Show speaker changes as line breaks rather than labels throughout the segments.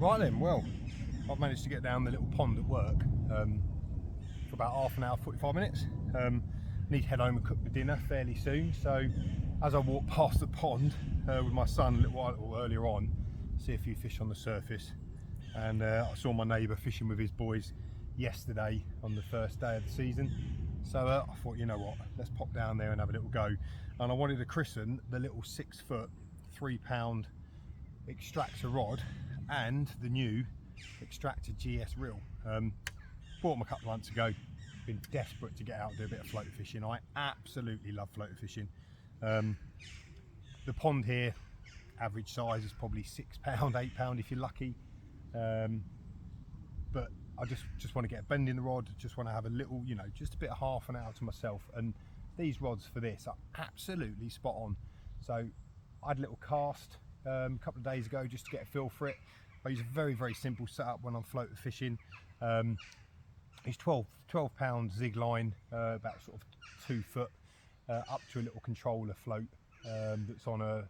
Right then, well, I've managed to get down the little pond at work for about half an hour, 45 minutes. Need to head home and cook the dinner fairly soon. So as I walked past the pond with my son a little while earlier on, see a few fish on the surface, and I saw my neighbour fishing with his boys yesterday on the first day of the season. So I thought, you know what, let's pop down there and have a little go. And I wanted to christen the little 6 foot, 3 pound extractor rod and the new extractor GS reel. Bought them a couple of months ago. Been desperate to get out and do a bit of floater fishing. I absolutely love floater fishing. The pond here, average size is probably £6, £8 if you're lucky. But I just want to get a bend in the rod, just want to have a little, you know, just a bit of half an hour to myself. And these rods for this are absolutely spot on. So I had a little cast a couple of days ago just to get a feel for it. I use a very simple setup when I'm floater fishing. It's 12 pound zig line, about sort of 2 foot, up to a little controller float that's on a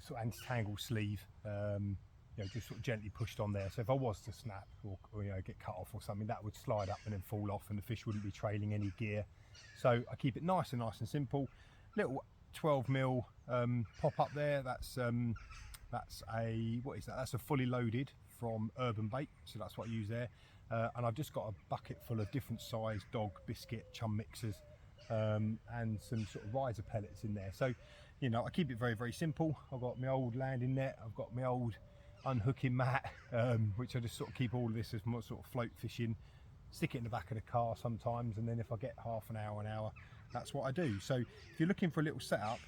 sort of anti-tangle sleeve, you know, just sort of gently pushed on there. So if I was to snap or you know, get cut off or something, that would slide up and then fall off, and the fish wouldn't be trailing any gear. So I keep it nice and simple. Little 12mm pop up there. That's a, what is that? That's a fully loaded from Urban Bait, so that's what I use there. And I've just got a bucket full of different size dog biscuit chum mixers and some sort of riser pellets in there. So, you know, I keep it very simple. I've got my old landing net, I've got my old unhooking mat, which I just sort of keep all of this as my sort of float fishing. Stick it in the back of the car sometimes, and then if I get half an hour, that's what I do. So if you're looking for a little setup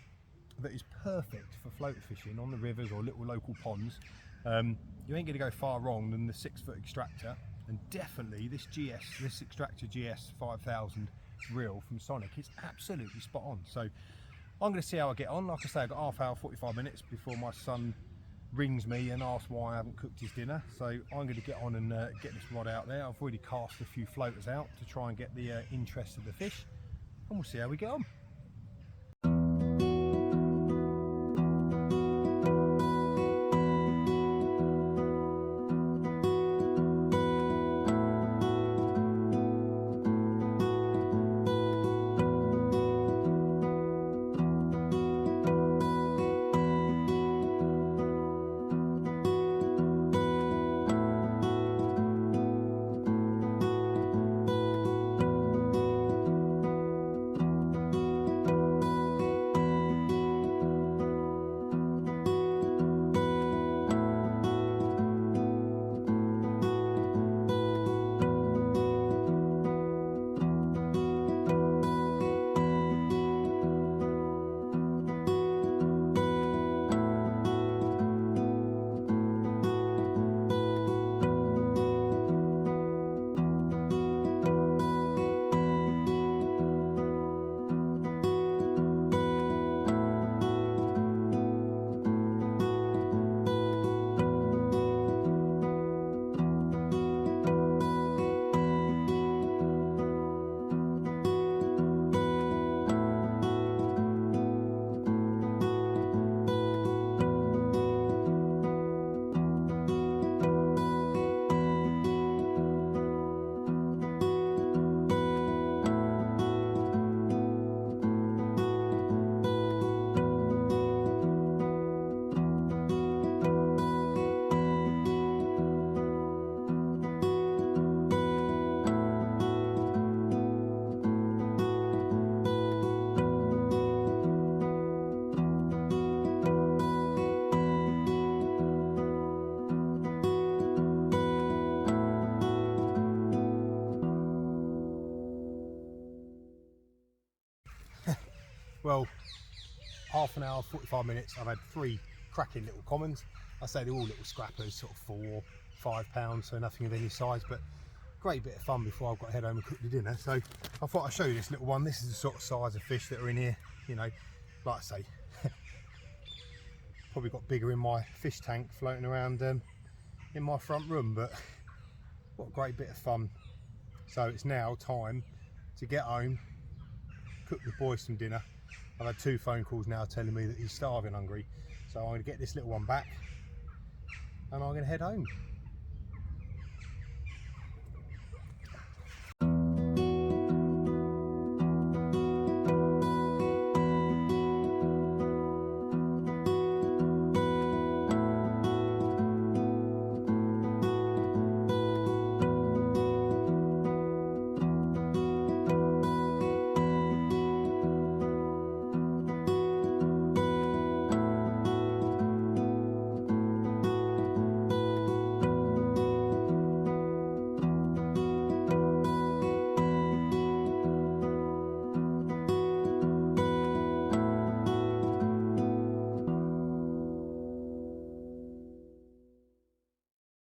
that is perfect for floater fishing on the rivers or little local ponds, you ain't going to go far wrong than the 6 foot extractor, and definitely this extractor GS 5000 reel from Sonic is absolutely spot on. So I'm going to see how I get on. Like I say, I've got half hour, 45 minutes before my son rings me and asks why I haven't cooked his dinner. So I'm going to get on and get this rod out there. I've already cast a few floaters out to try and get the interest of the fish, and we'll see how we get on. Well, half an hour, 45 minutes, I've had 3 cracking little commons. I say they're all little scrappers, sort of 4, 5 pounds, so nothing of any size, but great bit of fun before I've got to head home and cook the dinner. So I thought I'd show you this little one. This is the sort of size of fish that are in here. You know, like I say, probably got bigger in my fish tank floating around in my front room, but what a great bit of fun. So it's now time to get home, cook the boys some dinner. I've had 2 phone calls now telling me that he's starving hungry, so I'm going to get this little one back, and I'm going to head home.